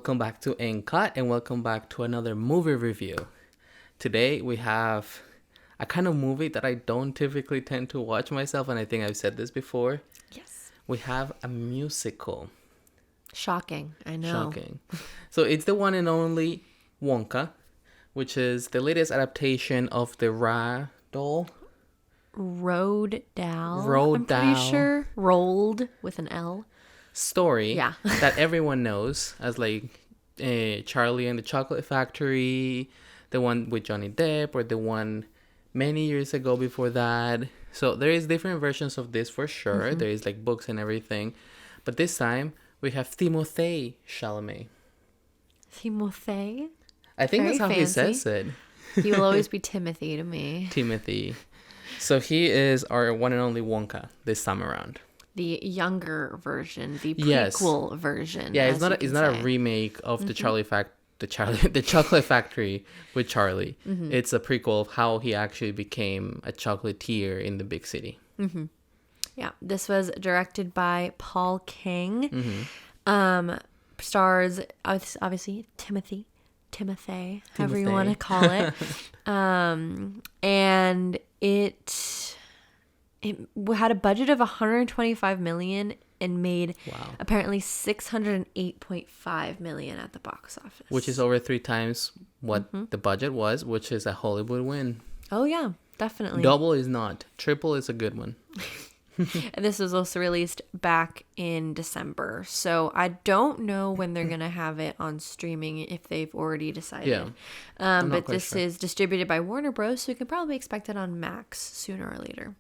Welcome back to Uncut and welcome back to another movie review. Today we have a kind of movie that I don't typically tend to watch myself, and I think I've said this before. Yes. We have a musical. Shocking, I know. Shocking. So it's the one and only Wonka, which is the latest adaptation of the Roald Dahl. Roald I'm Dahl. pretty sure. Rolled with an L. Story Yeah. that everyone knows as like Charlie and the Chocolate Factory, the one with Johnny Depp, or the one many years ago before that. So there is different versions of this for sure. Mm-hmm. There is like books and everything, but this time we have Timothée Chalamet. Timothée? I think Very that's how fancy. he says it. He will always be Timothy to me. Timothy. So he is our one and only Wonka this time around. The younger version, the Yes. prequel version. Yeah, it's not a say. remake of the the Chocolate Factory with Charlie. Mm-hmm. It's a prequel of how he actually became a chocolatier in the big city. Mm-hmm. Yeah, this was directed by Paul King. Mm-hmm. Stars obviously Timothy, however you want to call it. And it had a budget of 125 million and made apparently 608.5 million at the box office, Which is over 3 times what the budget was, which is a Hollywood win. Oh yeah, definitely. Double is not. Triple is a good one. And this was also released back in December, so I don't know when they're gonna have it on streaming, if they've already decided. Yeah, but this is distributed by Warner Bros, so you can probably expect it on Max sooner or later.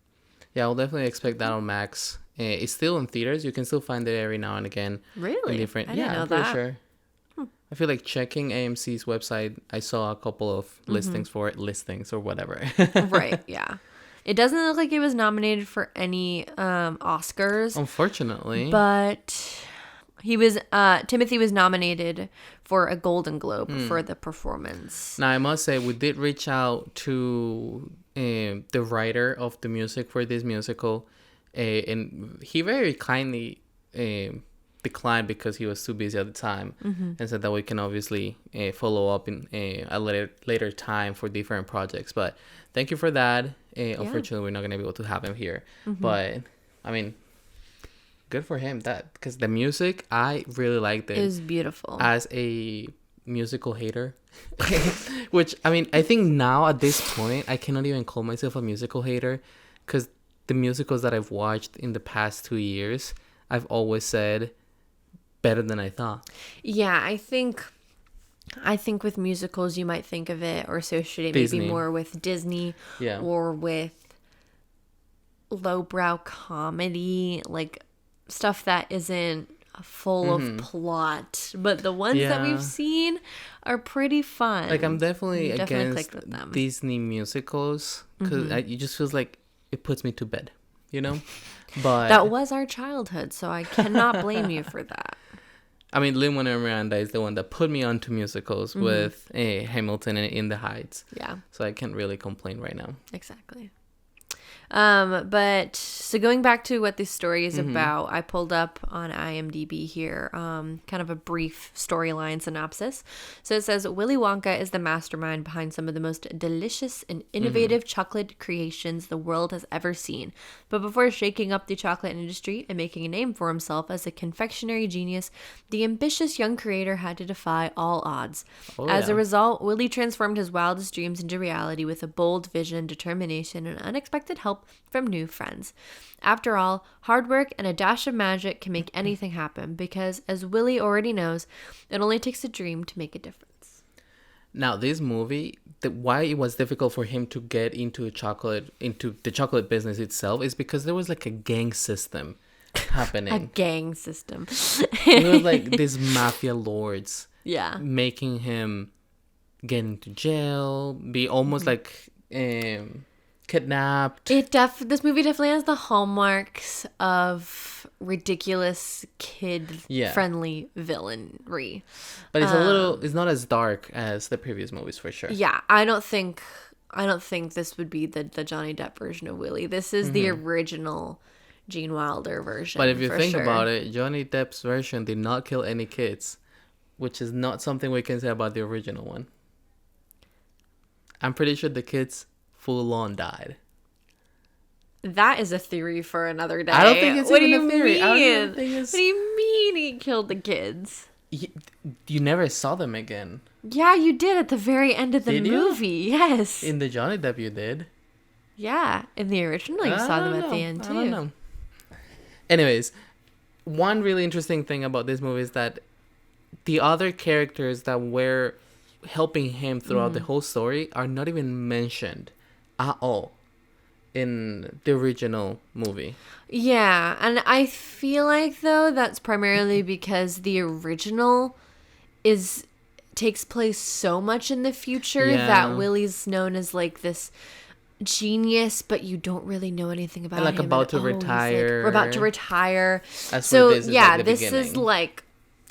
Yeah, I'll definitely expect that on Max. It's still in theaters. You can still find it every now and again. Really? In different, I didn't know I'm pretty that. sure. I feel like checking AMC's website, I saw a couple of listings for it, listings or whatever. Right, yeah. It doesn't look like it was nominated for any Oscars, Unfortunately. but Timothy was nominated for a Golden Globe for the performance. Now, I must say, we did reach out to the writer of the music for this musical, and he very kindly declined because he was too busy at the time, and said that we can obviously follow up in a later time for different projects. But thank you for that. Unfortunately, we're not going to be able to have him here. But, I mean, good for him. Because the music, I really liked it. It was beautiful. As a musical hater. Which, I mean, I think now at this point, I cannot even call myself a musical hater. Because the musicals that I've watched in the past 2 years, I've always said better than I thought. Yeah, I think with musicals you might think of it or associate it Disney. maybe more with Disney or with lowbrow comedy, like stuff that isn't full of plot. But the ones that we've seen are pretty fun. Like, I'm definitely against clicked with them. Disney musicals because it just feels like it puts me to bed, you know? But that was our childhood, so I cannot blame you for that. I mean, Lin-Manuel Miranda is the one that put me onto musicals with Hamilton and In the Heights. Yeah. So I can't really complain right now. Exactly. But so going back to what this story is about, I pulled up on IMDb here, kind of a brief storyline synopsis. So it says, Willy Wonka is the mastermind behind some of the most delicious and innovative chocolate creations the world has ever seen. But before shaking up the chocolate industry and making a name for himself as a confectionery genius, the ambitious young creator had to defy all odds. As a result, Willy transformed his wildest dreams into reality with a bold vision, determination, and unexpected help from new friends. After all, hard work and a dash of magic can make anything happen because, as Willy already knows, it only takes a dream to make a difference. Now, this movie, why it was difficult for him to get into the chocolate business itself is because there was like a gang system happening. A gang system. It was like these mafia lords making him get into jail, be almost like kidnapped. This movie definitely has the hallmarks of ridiculous kid-friendly villainry. But it's it's not as dark as the previous movies for sure. Yeah, I don't think this would be the Johnny Depp version of Willy. This is the original Gene Wilder version. But if you think about it, Johnny Depp's version did not kill any kids. which is not something we can say about the original one. I'm pretty sure the kids full on died. That is a theory for another day. I don't think it's even a theory. Mean? I don't even think it's... What do you mean he killed the kids? You never saw them again. Yeah, you did at the very end of the movie. Yes. In the Johnny Depp, you did. Yeah, in the original, you saw them at the end too. I don't know. Anyways, one really interesting thing about this movie is that the other characters that were helping him throughout the whole story are not even mentioned at all in the original movie. Yeah, and I feel like, though, that's primarily because the original takes place so much in the future that Willy's known as like this genius, but you don't really know anything about him. Like about to retire. We're about to retire. So this is like,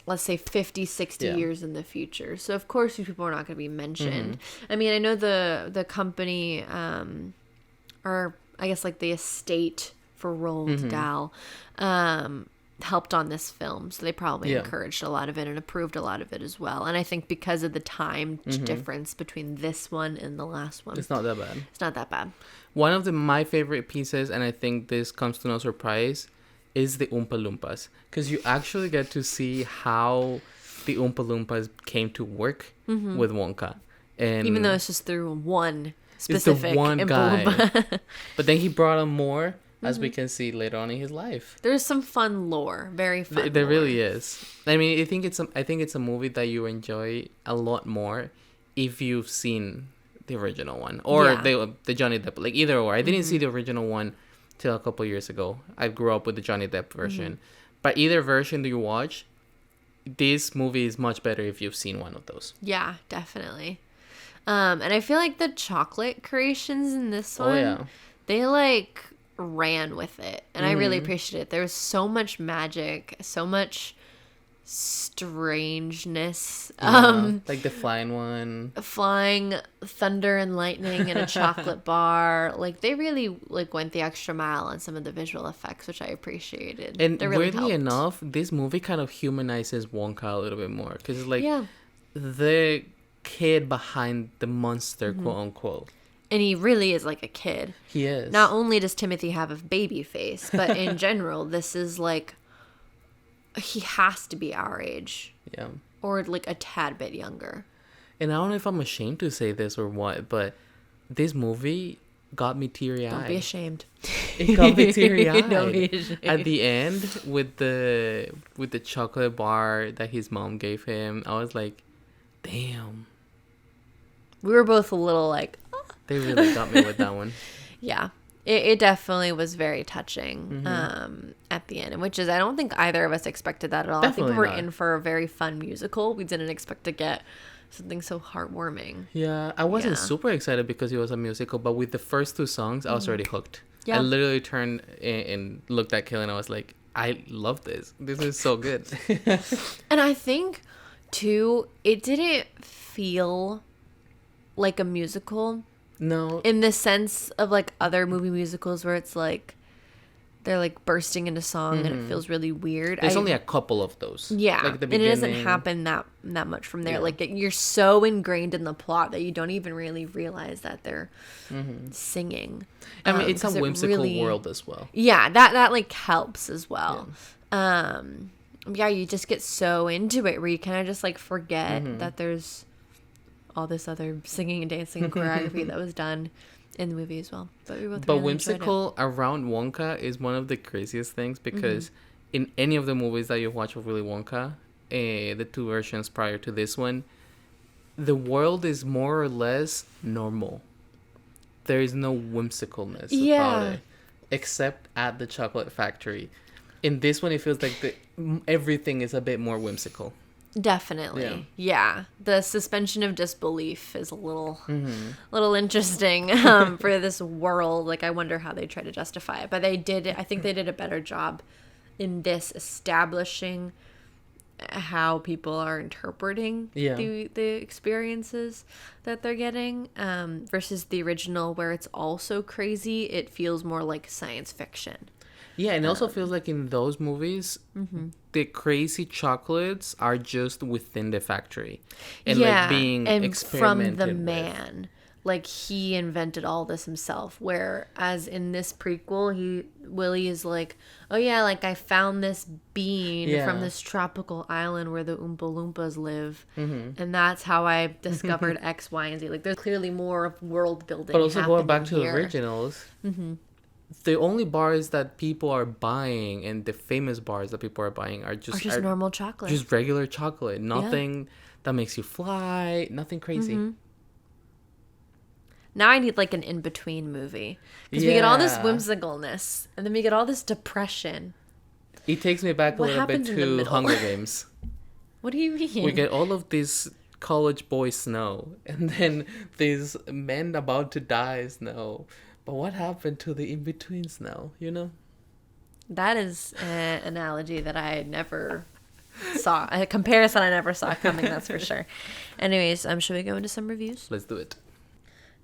let's say 50, 60 years in the future. So of course these people are not going to be mentioned. I mean, I know the company, or I guess like the estate for Roald Dahl, helped on this film, so they probably encouraged a lot of it and approved a lot of it as well. And I think because of the time difference between this one and the last one, it's not that bad. It's not that bad. One of my favorite pieces, and I think this comes to no surprise, is the Oompa Loompas, because you actually get to see how the Oompa Loompas came to work with Wonka, and even though it's just through one specific one guy, but then he brought on more. As we can see later on in his life, there's some fun lore, very fun. There really is. I mean, I think it's a movie that you enjoy a lot more if you've seen the original one or the Johnny Depp, like either or. I didn't see the original one till a couple years ago. I grew up with the Johnny Depp version, but either version that you watch, this movie is much better if you've seen one of those. Yeah, definitely. And I feel like the chocolate creations in this one, they like ran with it, and I really appreciate it. There was so much magic, so much strangeness, like the flying thunder and lightning in a chocolate bar. Like they really like went the extra mile on some of the visual effects, which I appreciated. And really weirdly enough, this movie kind of humanizes Wonka a little bit more, because it's like the kid behind the monster, quote unquote. And he really is like a kid. He is. Not only does Timothy have a baby face, but in general, this is like, he has to be our age. Yeah. Or like a tad bit younger. And I don't know if I'm ashamed to say this or what, but this movie got me teary-eyed. Don't be ashamed. It got me teary-eyed. Don't be ashamed. At the end, with the chocolate bar that his mom gave him, I was like, damn. We were both a little like... They really got me with that one. Yeah. It definitely was very touching at the end, which is, I don't think either of us expected that at all. Definitely I think we were not. in for a very fun musical. We didn't expect to get something so heartwarming. Yeah, I wasn't super excited because it was a musical, but with the first two songs, I was already hooked. Yeah. I literally turned and looked at Kelly and I was like, I love this. This is so good. And I think, too, it didn't feel like a musical. No. In the sense of like other movie musicals where it's like they're like bursting into song and it feels really weird. There's only a couple of those. Yeah. Like the and it doesn't happen that much from there. Yeah. Like you're so ingrained in the plot that you don't even really realize that they're singing. I mean, it's a whimsical world as well. Yeah, that like helps as well. Yeah. You just get so into it where you kind of just like forget that there's all this other singing and dancing and choreography that was done in the movie as well. But we both really whimsical around Wonka is one of the craziest things, because in any of the movies that you watch of Willy Wonka, the two versions prior to this one, the world is more or less normal. There is no whimsicalness about it, except at the chocolate factory. In this one, it feels like everything is a bit more whimsical. Definitely. Yeah. The suspension of disbelief is a little interesting for this world. Like, I wonder how they try to justify it. But I think they did a better job in this establishing how people are interpreting the experiences that they're getting versus the original, where it's all so crazy. It feels more like science fiction. Yeah, and it also feels like in those movies, the crazy chocolates are just within the factory, and like being and from experimented the with. man. Like he invented all this himself. Whereas in this prequel, Willy is like, oh yeah, like I found this bean from this tropical island where the Oompa Loompas live, and that's how I discovered X, Y, and Z. Like there's clearly more of world building. But also going back to here. the originals, the only bars that people are buying and the famous bars that people are buying are just normal chocolate, just regular chocolate. Nothing that makes you fly. Nothing crazy. Now I need like an in-between movie. Because we get all this whimsicalness, and then we get all this depression. It takes me back a little bit to Hunger Games. What do you mean? We get all of these college boys snow, and then these men about to die snow. But what happened to the in-between snow, you know? That is an analogy that I never saw. A comparison I never saw coming, that's for sure. Anyways, should we go into some reviews? Let's do it.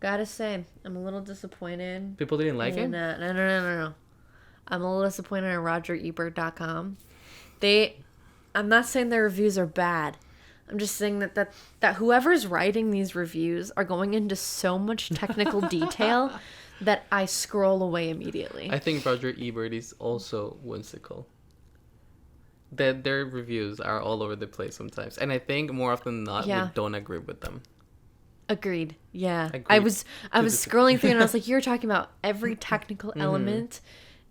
Gotta say, I'm a little disappointed. People didn't like it? No. I'm a little disappointed on RogerEbert.com. I'm not saying their reviews are bad. I'm just saying that whoever's writing these reviews are going into so much technical detail that I scroll away immediately. I think Roger Ebert is also whimsical. Their reviews are all over the place sometimes. And I think more often than not, we don't agree with them. Agreed. Yeah. I was scrolling through and I was like, you're talking about every technical element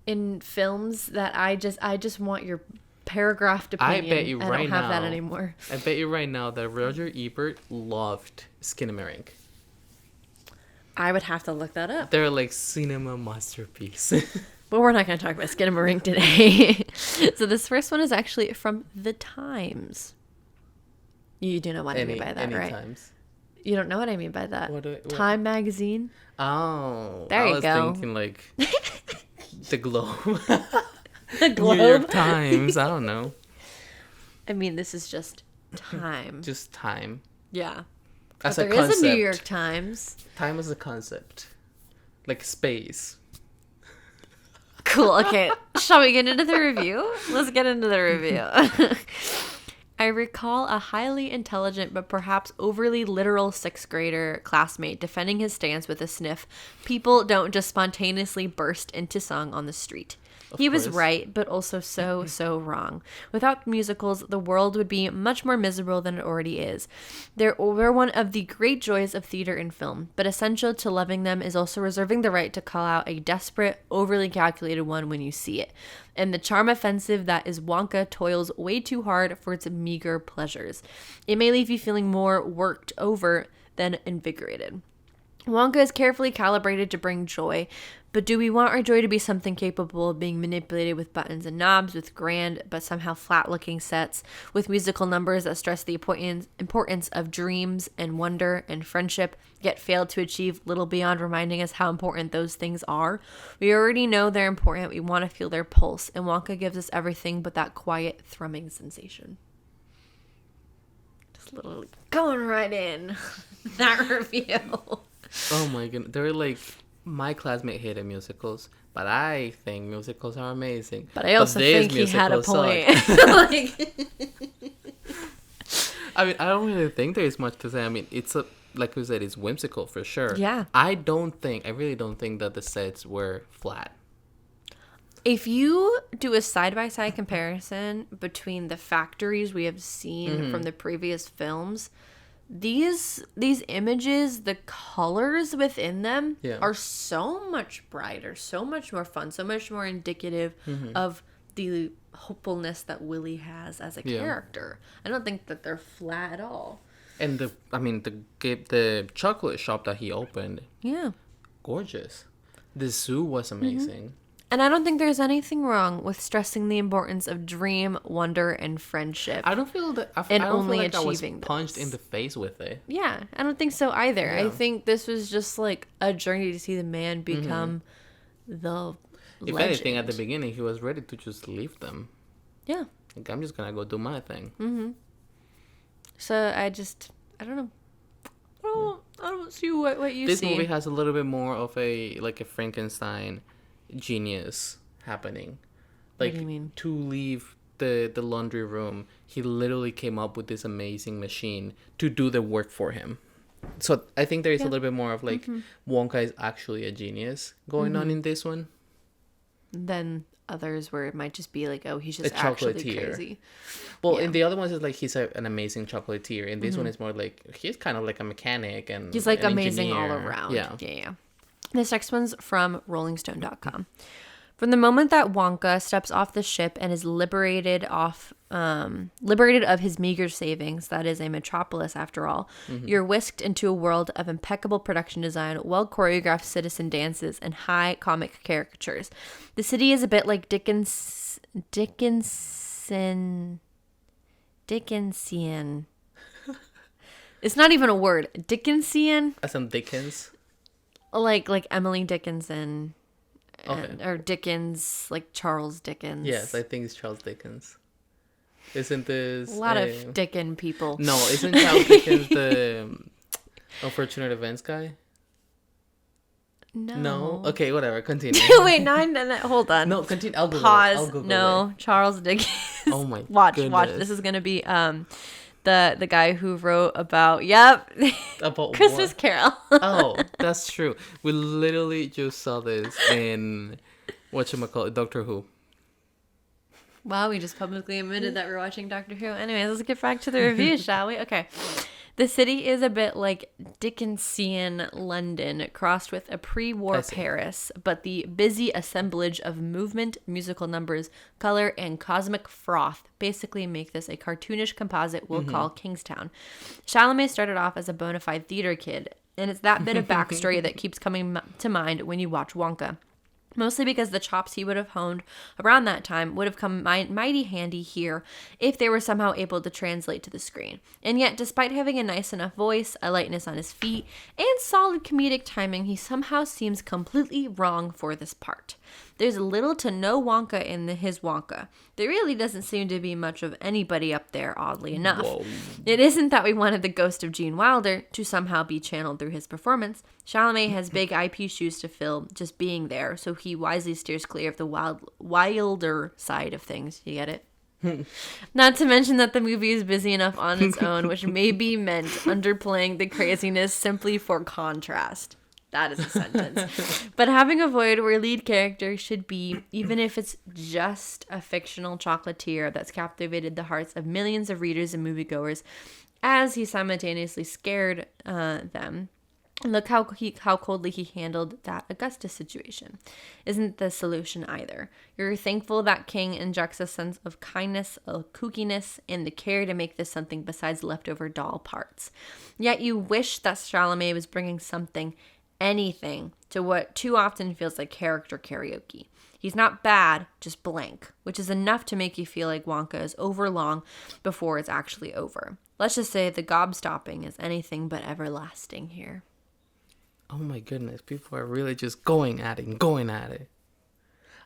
in films that I just want your paragraphed opinion. I bet you right now. I don't have that anymore. I bet you right now that Roger Ebert loved Skinamarink. I would have to look that up. They're like cinema masterpiece. But we're not going to talk about Skinamarink today. So this first one is actually from The Times. You do know what I mean by that, right? Times. You don't know what I mean by that. What? Time magazine. Oh. There you go. I was thinking like the Globe. The Globe? New York Times. I don't know. I mean, this is just Time. Just Time. Yeah. As but a there concept. is a New York Times. Time as a concept. Like space. Cool. Okay. Shall we get into the review? Let's get into the review. I recall a highly intelligent but perhaps overly literal 6th grader classmate defending his stance with a sniff. People don't just spontaneously burst into song on the street. He was right, but also so wrong. Without musicals, the world would be much more miserable than it already is. They're one of the great joys of theater and film, but essential to loving them is also reserving the right to call out a desperate, overly calculated one when you see it. And the charm offensive that is Wonka toils way too hard for its meager pleasures. It may leave you feeling more worked over than invigorated. Wonka is carefully calibrated to bring joy, but do we want our joy to be something capable of being manipulated with buttons and knobs, with grand but somehow flat-looking sets, with musical numbers that stress the importance of dreams and wonder and friendship, yet fail to achieve little beyond reminding us how important those things are? We already know they're important. We want to feel their pulse, and Wonka gives us everything but that quiet, thrumming sensation. Just literally going right in that review. Oh my goodness. They're like, my classmate hated musicals, but I think musicals are amazing. But I also think he had a point. I mean, I don't really think there's much to say. I mean, like we said, it's whimsical for sure. Yeah. I really don't think that the sets were flat. If you do a side-by-side comparison between the factories we have seen from the previous films, these images, the colors within them are so much brighter, so much more fun, so much more indicative of the hopefulness that Willy has as a character. I don't think that they're flat at all. And the chocolate shop that he opened, gorgeous. The zoo was amazing. And I don't think there's anything wrong with stressing the importance of dream, wonder, and friendship. I don't feel that. I don't feel like I was punched in the face with it. Yeah, I don't think so either. Yeah. I think this was just like a journey to see the man become the If anything, at the beginning, he was ready to just leave them. Yeah. Like, I'm just gonna go do my thing. So I don't know. I don't see what you see. This movie has a little bit more of a Frankenstein genius happening, What do you mean? To leave the laundry room, he literally came up with this amazing machine to do the work for him. So I think there is a little bit more of like Wonka is actually a genius going on in this one. Than others where it might just be like, oh, he's just A actually chocolatier. crazy. Well, in the other ones, it's like he's an amazing chocolatier. In this one, it's more like he's kind of like a mechanic and He's like an amazing all engineer. around. Yeah. Yeah. This next one's from rollingstone.com. From the moment that Wonka steps off the ship and is liberated of his meager savings, that is a metropolis after all, you're whisked into a world of impeccable production design, well choreographed citizen dances, and high comic caricatures. The city is a bit like Dickensian. It's not even a word. Dickensian. As in Dickens. Like Emily Dickinson. Okay. Or Dickens, like Charles Dickens. Yes, I think it's Charles Dickens. Isn't this a lot of Dickens people? No, isn't Charles Dickens the Unfortunate Events guy? No. Okay, whatever. Continue. Wait, hold on. No, continue. I'll Google Pause. it. I'll Google no, it. Charles Dickens. Oh my watch. goodness. This is gonna be the guy who wrote about About Christmas what? Carol. Oh, that's true. We literally just saw this in whatchamacallit, Doctor Who. Wow, we just publicly admitted that we're watching Doctor Who. Anyways, let's get back to the review, shall we? Okay. The city is a bit like Dickensian London crossed with a pre-war Paris, but the busy assemblage of movement, musical numbers, color, and cosmic froth basically make this a cartoonish composite we'll call Kingstown. Chalamet started off as a bona fide theater kid, and it's that bit of backstory that keeps coming to mind when you watch Wonka. Mostly because the chops he would have honed around that time would have come mighty handy here if they were somehow able to translate to the screen. And yet, despite having a nice enough voice, a lightness on his feet, and solid comedic timing, he somehow seems completely wrong for this part. There's little to no Wonka in his Wonka. There really doesn't seem to be much of anybody up there, oddly enough. Whoa. It isn't that we wanted the ghost of Gene Wilder to somehow be channeled through his performance. Chalamet has big IP shoes to fill just being there, so he wisely steers clear of the wilder side of things. You get it? Not to mention that the movie is busy enough on its own, which may be meant underplaying the craziness simply for contrast. That is a sentence. But having a void where lead character should be, even if it's just a fictional chocolatier that's captivated the hearts of millions of readers and moviegoers, as he simultaneously scared them. Look how coldly he handled that Augustus situation. Isn't the solution either. You're thankful that King injects a sense of kindness, a kookiness, and the care to make this something besides leftover doll parts. Yet you wish that Chalamet was bringing anything to what too often feels like character karaoke. He's not bad, just blank, which is enough to make you feel like Wonka is over long before it's actually over. Let's just say the gobstopping is anything but everlasting here. Oh my goodness, people are really just going at it.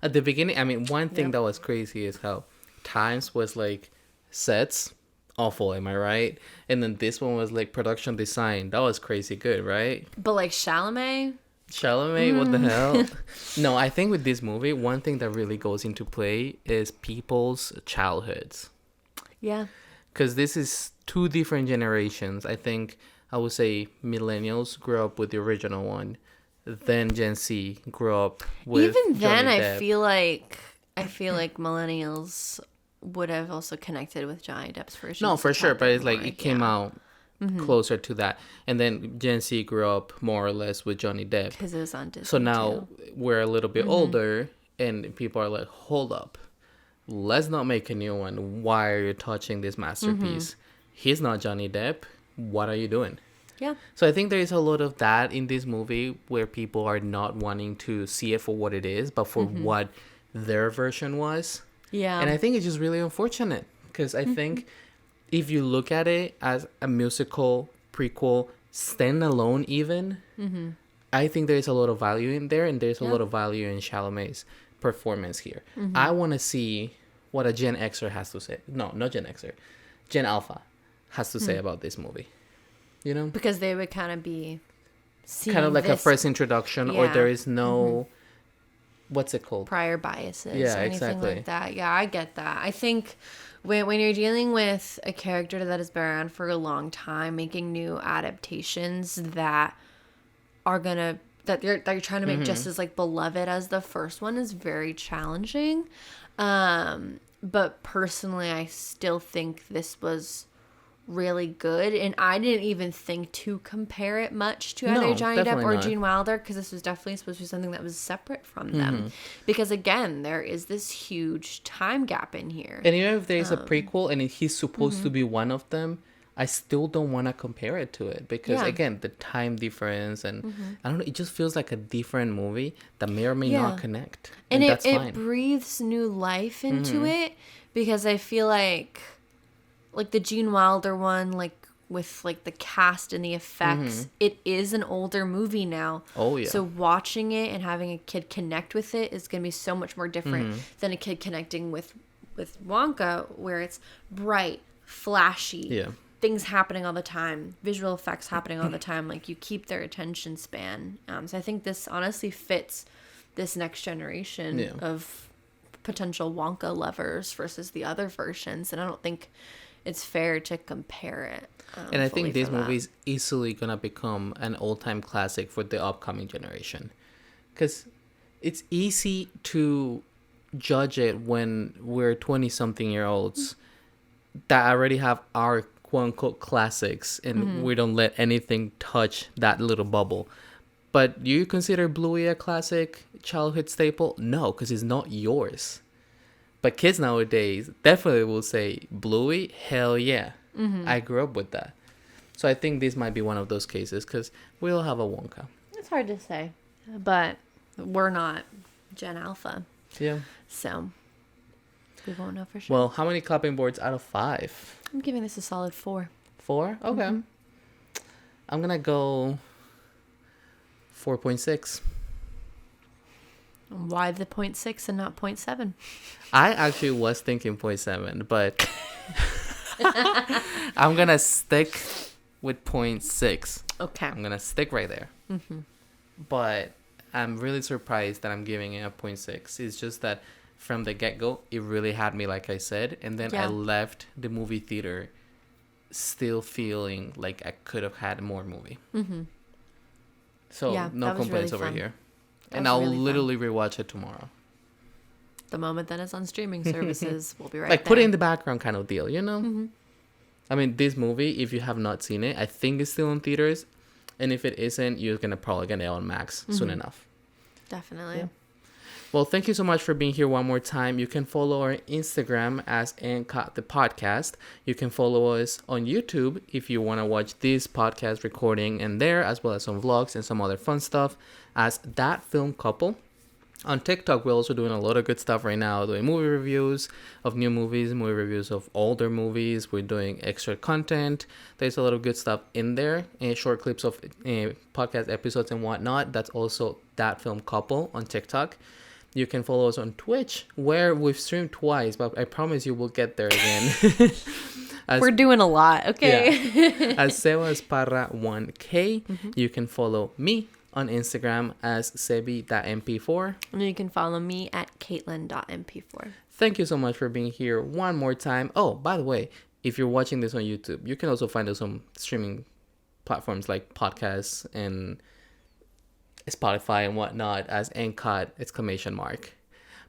At the beginning, I mean, one thing that was crazy is how Times was like sets, awful, am I right? And then this one was like production design. That was crazy good, right? But like Chalamet, what the hell? No, I think with this movie, one thing that really goes into play is people's childhoods. Yeah. Because this is two different generations. I think I would say millennials grew up with the original one. Then Gen Z grew up with even then Johnny Depp. I feel like millennials would have also connected with Johnny Depp's version. No, for sure, but it's like it came out closer to that. And then Gen Z grew up more or less with Johnny Depp. Because it was on Disney. So now we're a little bit older and people are like, hold up. Let's not make a new one. Why are you touching this masterpiece? He's not Johnny Depp. What are you doing? Yeah. So I think there is a lot of that in this movie where people are not wanting to see it for what it is, but for what their version was. Yeah. And I think it's just really unfortunate because I think if you look at it as a musical prequel, standalone even, I think there's a lot of value in there, and there's a lot of value in Chalamet's performance here. I want to see what a Gen Xer has to say. No, not Gen Xer. Gen Alpha has to say about this movie. You know? Because they would kind of be seeing kind of like this. a first introduction, or there is no what's it called? Prior biases or anything exactly. like that. Yeah, I get that. I think when you're dealing with a character that has been around for a long time, making new adaptations that are gonna that you're trying to make just as like beloved as the first one is very challenging. But personally, I still think this was really good, and I didn't even think to compare it much to either Johnny Depp or Gene Wilder, because this was definitely supposed to be something that was separate from them, because again, there is this huge time gap in here, and even if there's a prequel and he's supposed to be one of them, I still don't want to compare it to it, because again, the time difference, and I don't know, it just feels like a different movie that may or may not connect, and that's fine. It breathes new life into it, because I feel like the Gene Wilder one, like with like the cast and the effects, it is an older movie now. Oh yeah. So watching it and having a kid connect with it is going to be so much more different than a kid connecting with Wonka, where it's bright, flashy, things happening all the time, visual effects happening all the time. Like, you keep their attention span. So I think this honestly fits this next generation of potential Wonka lovers versus the other versions, and I don't think it's fair to compare it. And I think this movie is easily going to become an all-time classic for the upcoming generation. Because it's easy to judge it when we're 20-something-year-olds that already have our quote-unquote classics, and we don't let anything touch that little bubble. But do you consider Bluey a classic childhood staple? No, because it's not yours. But kids nowadays definitely will say, Bluey, hell yeah. I grew up with that. So I think this might be one of those cases, because we all have a Wonka. It's hard to say. But we're not Gen Alpha. Yeah. So we won't know for sure. Well, how many clapping boards out of 5? I'm giving this a solid 4. 4? Okay. I'm going to go 4.6. Why the 0.6 and not 0.7? I actually was thinking 0.7, but I'm going to stick with 0.6. Okay. I'm going to stick right there. But I'm really surprised that I'm giving it a 0.6. It's just that from the get-go, it really had me, like I said. And then I left the movie theater still feeling like I could have had more movie. So no complaints really over here. And I'll really literally rewatch it tomorrow. The moment that it's on streaming services, we'll be right like, there. put it in the background kind of deal, you know? I mean, this movie, if you have not seen it, I think it's still in theaters. And if it isn't, you're going to probably get it on Max soon enough. Definitely. Yeah. Well, thank you so much for being here one more time. You can follow our Instagram as @AndCut the Podcast. You can follow us on YouTube if you want to watch this podcast recording and there, as well as some vlogs and some other fun stuff as That Film Couple. On TikTok, we're also doing a lot of good stuff right now, doing movie reviews of new movies, movie reviews of older movies. We're doing extra content. There's a lot of good stuff in there, and short clips of podcast episodes and whatnot. That's also That Film Couple on TikTok. You can follow us on Twitch, where we've streamed twice, but I promise you we'll get there again. We're doing a lot, okay? Yeah. As Sebas Parra 1K. You can follow me on Instagram as sebi.mp4. And you can follow me at caitlin.mp4. Thank you so much for being here one more time. Oh, by the way, if you're watching this on YouTube, you can also find us on streaming platforms like podcasts and Spotify and whatnot as @AndCut!!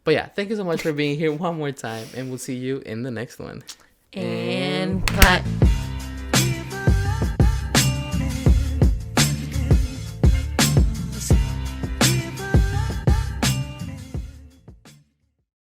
But yeah, thank you so much for being here one more time, and we'll see you in the next one. And cut.